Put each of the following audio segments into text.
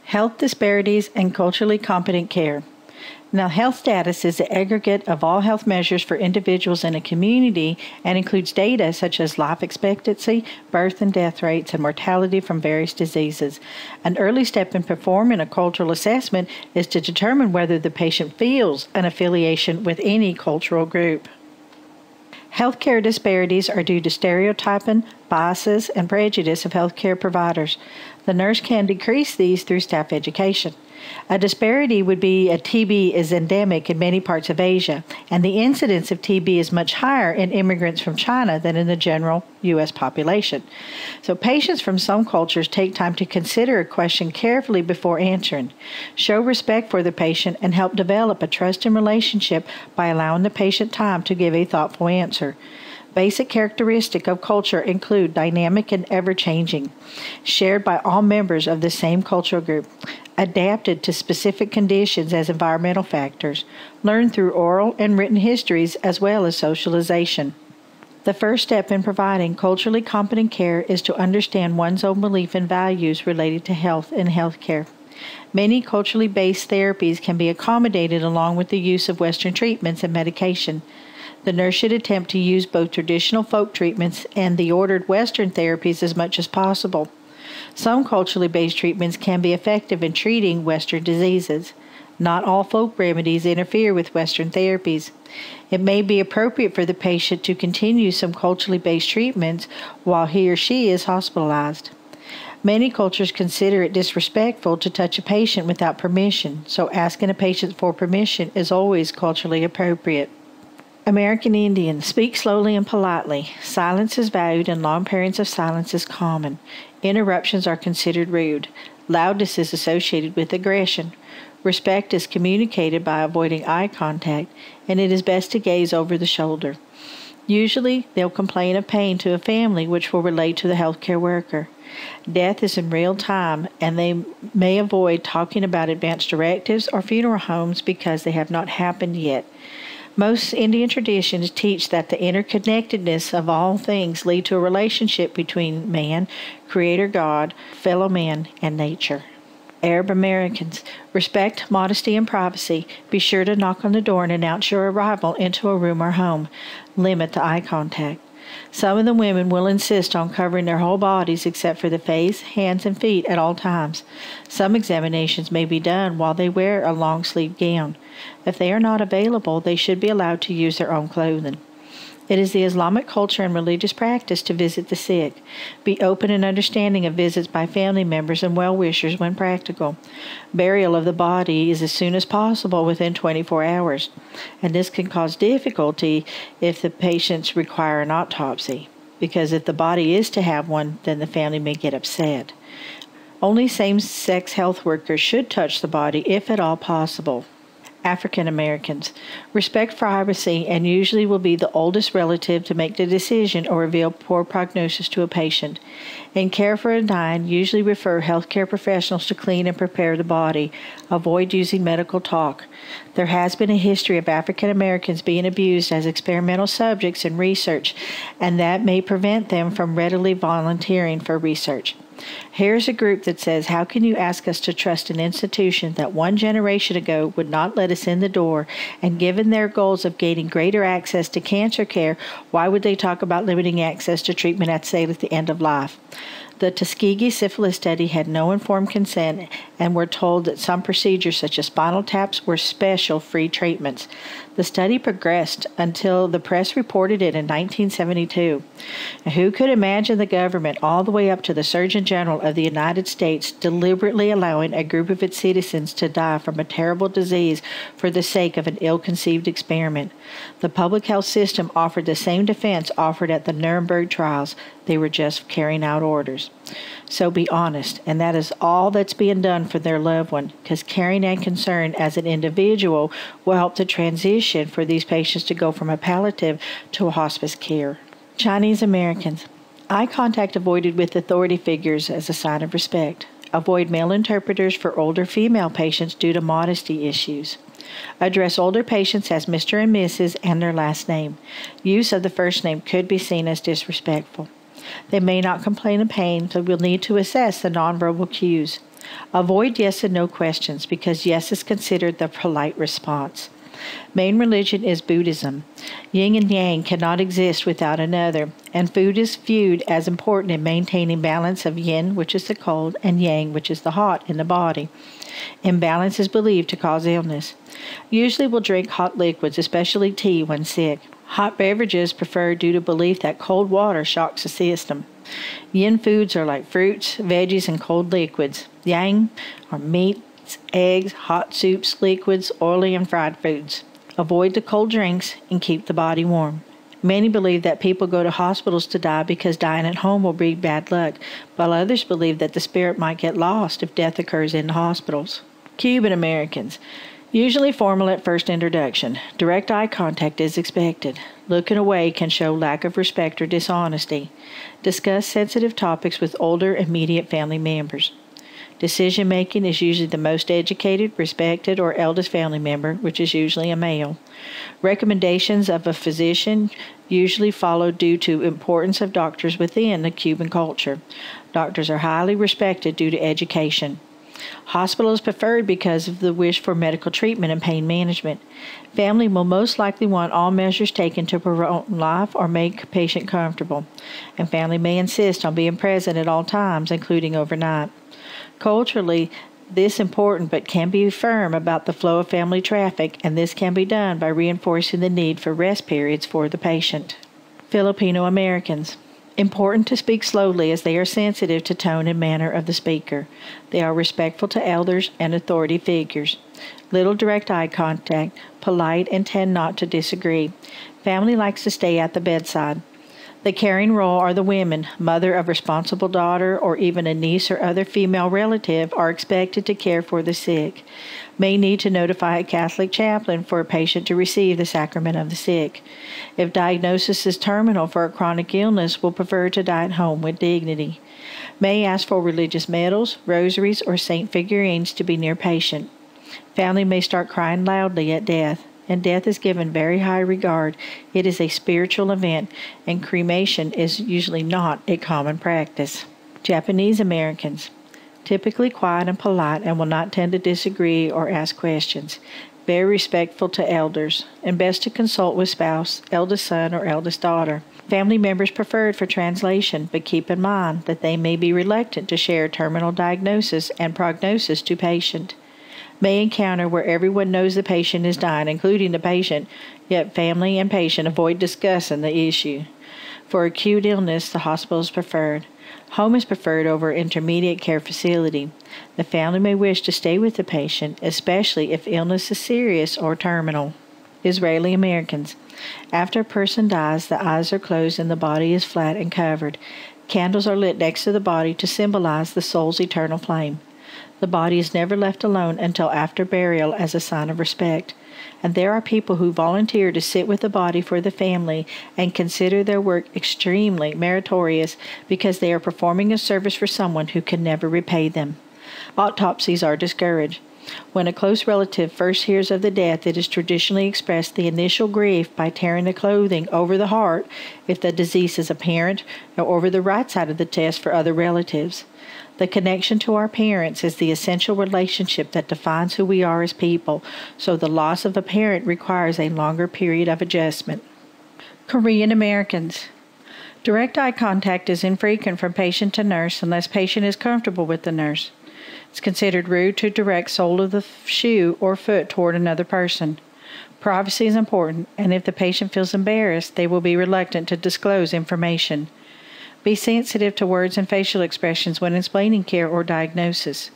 Health disparities and culturally competent care. Now, health status is the aggregate of all health measures for individuals in a community and includes data such as life expectancy, birth and death rates, and mortality from various diseases. An early step in performing a cultural assessment is to determine whether the patient feels an affiliation with any cultural group. Healthcare disparities are due to stereotyping, biases, and prejudice of healthcare providers. The nurse can decrease these through staff education. A disparity would be a TB is endemic in many parts of Asia, and the incidence of TB is much higher in immigrants from China than in the general U.S. population. So patients from some cultures take time to consider a question carefully before answering. Show respect for the patient and help develop a trusting relationship by allowing the patient time to give a thoughtful answer. Basic characteristics of culture include dynamic and ever-changing, shared by all members of the same cultural group, adapted to specific conditions as environmental factors, learned through oral and written histories as well as socialization. The first step in providing culturally competent care is to understand one's own belief and values related to health and healthcare. Many culturally based therapies can be accommodated along with the use of Western treatments and medication. The nurse should attempt to use both traditional folk treatments and the ordered Western therapies as much as possible. Some culturally based treatments can be effective in treating Western diseases. Not all folk remedies interfere with Western therapies. It may be appropriate for the patient to continue some culturally based treatments while he or she is hospitalized. Many cultures consider it disrespectful to touch a patient without permission, so asking a patient for permission is always culturally appropriate. American Indians speak slowly and politely. Silence is valued and long periods of silence is common. Interruptions are considered rude. Loudness is associated with aggression. Respect is communicated by avoiding eye contact, and it is best to gaze over the shoulder. Usually, they'll complain of pain to a family, which will relate to the healthcare worker. Death is in real time, and they may avoid talking about advanced directives or funeral homes because they have not happened yet. Most Indian traditions teach that the interconnectedness of all things lead to a relationship between man, Creator God, fellow man, and nature. Arab Americans respect modesty and privacy. Be sure to knock on the door and announce your arrival into a room or home. Limit the eye contact. Some of the women will insist on covering their whole bodies except for the face, hands, and feet at all times. Some examinations may be done while they wear a long-sleeved gown. If they are not available, they should be allowed to use their own clothing. It is the Islamic culture and religious practice to visit the sick. Be open and understanding of visits by family members and well-wishers when practical. Burial of the body is as soon as possible within 24 hours, and this can cause difficulty if the patients require an autopsy, because if the body is to have one, then the family may get upset. Only same-sex health workers should touch the body if at all possible. African Americans respect privacy and usually will be the oldest relative to make the decision or reveal poor prognosis to a patient. In care for a dying, usually refer healthcare professionals to clean and prepare the body. Avoid using medical talk. There has been a history of African Americans being abused as experimental subjects in research, and that may prevent them from readily volunteering for research. Here's a group that says, how can you ask us to trust an institution that one generation ago would not let us in the door, and given their goals of gaining greater access to cancer care, why would they talk about limiting access to treatment at, say, at the end of life? The Tuskegee syphilis study had no informed consent, and were told that some procedures such as spinal taps were special free treatments. The study progressed until the press reported it in 1972. Now, who could imagine the government, all the way up to the Surgeon General of the United States, deliberately allowing a group of its citizens to die from a terrible disease for the sake of an ill-conceived experiment? The public health system offered the same defense offered at the Nuremberg trials. They were just carrying out orders. So be honest, and that is all that's being done for their loved one, because caring and concern as an individual will help the transition for these patients to go from a palliative to a hospice care. Chinese Americans. Eye contact avoided with authority figures as a sign of respect. Avoid male interpreters for older female patients due to modesty issues. Address older patients as Mr. and Mrs. and their last name. Use of the first name could be seen as disrespectful. They may not complain of pain, so we'll need to assess the nonverbal cues. Avoid yes and no questions because yes is considered the polite response. Main religion is Buddhism. Yin and yang cannot exist without another, and food is viewed as important in maintaining balance of yin, which is the cold, and yang, which is the hot, in the body. Imbalance is believed to cause illness. Usually we'll drink hot liquids, especially tea, when sick. Hot beverages preferred due to belief that cold water shocks the system. Yin foods are like fruits, veggies, and cold liquids. Yang are meat, eggs, hot soups, liquids, oily and fried foods. Avoid the cold drinks and keep the body warm. Many believe that people go to hospitals to die because dying at home will bring bad luck, while others believe that the spirit might get lost if death occurs in the hospitals. Cuban Americans. Usually formal at first introduction. Direct eye contact is expected. Looking away can show lack of respect or dishonesty. Discuss sensitive topics with older immediate family members. Decision-making is usually the most educated, respected, or eldest family member, which is usually a male. Recommendations of a physician usually follow due to importance of doctors within the Cuban culture. Doctors are highly respected due to education. Hospital is preferred because of the wish for medical treatment and pain management. Family will most likely want all measures taken to prolong life or make patient comfortable, and family may insist on being present at all times, including overnight. Culturally, this is important but can be firm about the flow of family traffic, and this can be done by reinforcing the need for rest periods for the patient. Filipino Americans. Important to speak slowly as they are sensitive to tone and manner of the speaker. They are respectful to elders and authority figures. Little direct eye contact, polite, and tend not to disagree. Family likes to stay at the bedside. The caring role are the women, mother of responsible daughter, or even a niece or other female relative are expected to care for the sick. May need to notify a Catholic chaplain for a patient to receive the sacrament of the sick. If diagnosis is terminal for a chronic illness, will prefer to die at home with dignity. May ask for religious medals, rosaries, or saint figurines to be near patient. Family may start crying loudly at death, and death is given very high regard. It is a spiritual event, and cremation is usually not a common practice. Japanese Americans. Typically quiet and polite and will not tend to disagree or ask questions. Very respectful to elders, and best to consult with spouse, eldest son, or eldest daughter. Family members preferred for translation, but keep in mind that they may be reluctant to share terminal diagnosis and prognosis to patient. May encounter where everyone knows the patient is dying, including the patient, yet family and patient avoid discussing the issue. For acute illness, the hospital is preferred. Home is preferred over intermediate care facility. The family may wish to stay with the patient, especially if illness is serious or terminal. Israeli Americans. After a person dies, the eyes are closed and the body is flat and covered. Candles are lit next to the body to symbolize the soul's eternal flame. The body is never left alone until after burial as a sign of respect. And there are people who volunteer to sit with the body for the family and consider their work extremely meritorious because they are performing a service for someone who can never repay them. Autopsies are discouraged. When a close relative first hears of the death, it is traditionally expressed the initial grief by tearing the clothing over the heart if the deceased is apparent, or over the right side of the chest for other relatives. The connection to our parents is the essential relationship that defines who we are as people, so the loss of a parent requires a longer period of adjustment. Korean Americans. Direct eye contact is infrequent from patient to nurse unless patient is comfortable with the nurse. It's considered rude to direct sole of the shoe or foot toward another person. Privacy is important, and if the patient feels embarrassed, they will be reluctant to disclose information. Be sensitive to words and facial expressions when explaining care or diagnosis.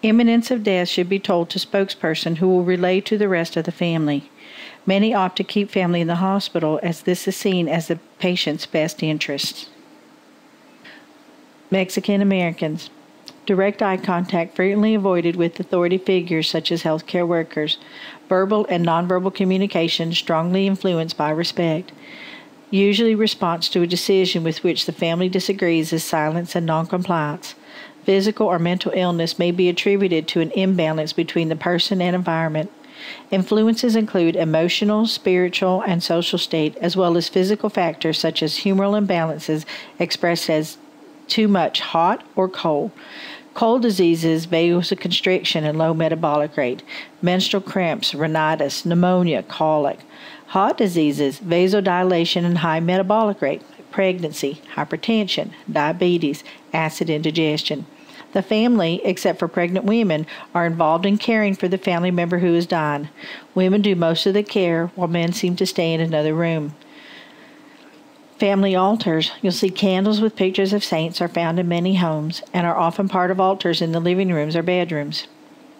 Imminence of death should be told to spokesperson who will relay to the rest of the family. Many opt to keep family in the hospital as this is seen as the patient's best interest. Mexican Americans. Direct eye contact frequently avoided with authority figures such as healthcare workers. Verbal and nonverbal communication strongly influenced by respect. Usually response to a decision with which the family disagrees is silence and noncompliance. Physical or mental illness may be attributed to an imbalance between the person and environment. Influences include emotional, spiritual, and social state, as well as physical factors such as humoral imbalances expressed as too much hot or cold. Cold diseases, vasoconstriction and low metabolic rate, menstrual cramps, rhinitis, pneumonia, colic. Hot diseases, vasodilation and high metabolic rate, pregnancy, hypertension, diabetes, acid indigestion. The family, except for pregnant women, are involved in caring for the family member who has died. Women do most of the care, while men seem to stay in another room. Family altars. You'll see candles with pictures of saints are found in many homes and are often part of altars in the living rooms or bedrooms.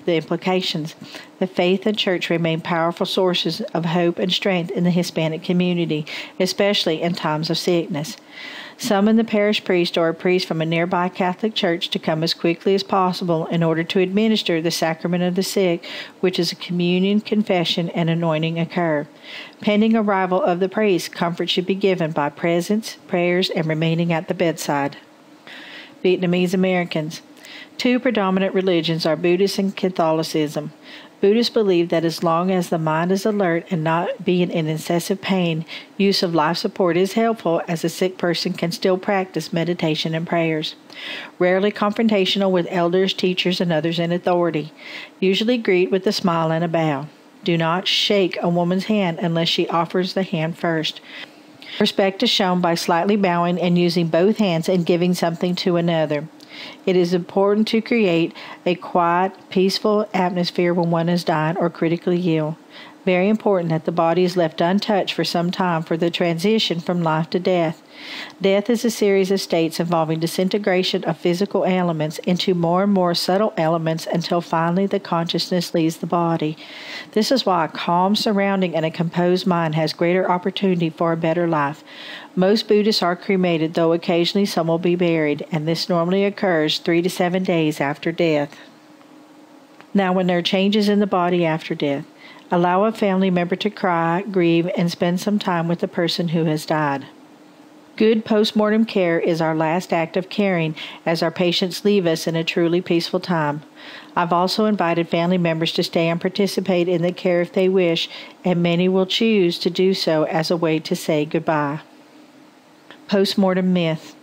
The implications. The faith and church remain powerful sources of hope and strength in the Hispanic community, especially in times of sickness. Summon the parish priest or a priest from a nearby Catholic church to come as quickly as possible in order to administer the sacrament of the sick, which is a communion, confession, and anointing occur. Pending arrival of the priest, comfort should be given by presence, prayers, and remaining at the bedside. Vietnamese Americans. Two predominant religions are Buddhism and Catholicism. Buddhists believe that as long as the mind is alert and not being in excessive pain, use of life support is helpful, as a sick person can still practice meditation and prayers. Rarely confrontational with elders, teachers, and others in authority. Usually greet with a smile and a bow. Do not shake a woman's hand unless she offers the hand first. Respect is shown by slightly bowing and using both hands and giving something to another. It is important to create a quiet, peaceful atmosphere when one is dying or critically ill. Very important that the body is left untouched for some time for the transition from life to death. Death is a series of states involving disintegration of physical elements into more and more subtle elements until finally the consciousness leaves the body. This is why a calm surrounding and a composed mind has greater opportunity for a better life. Most Buddhists are cremated, though occasionally some will be buried, and this normally occurs 3 to 7 days after death. Now, when there are changes in the body after death, allow a family member to cry, grieve, and spend some time with the person who has died. Good postmortem care is our last act of caring as our patients leave us in a truly peaceful time. I've also invited family members to stay and participate in the care if they wish, and many will choose to do so as a way to say goodbye. Postmortem myth.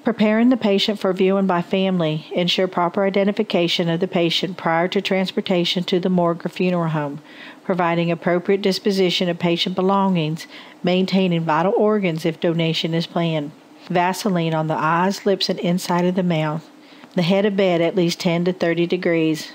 Preparing the patient for viewing by family. Ensure proper identification of the patient prior to transportation to the morgue or funeral home. Providing appropriate disposition of patient belongings. Maintaining vital organs if donation is planned. Vaseline on the eyes, lips, and inside of the mouth. The head of bed at least 10 to 30 degrees.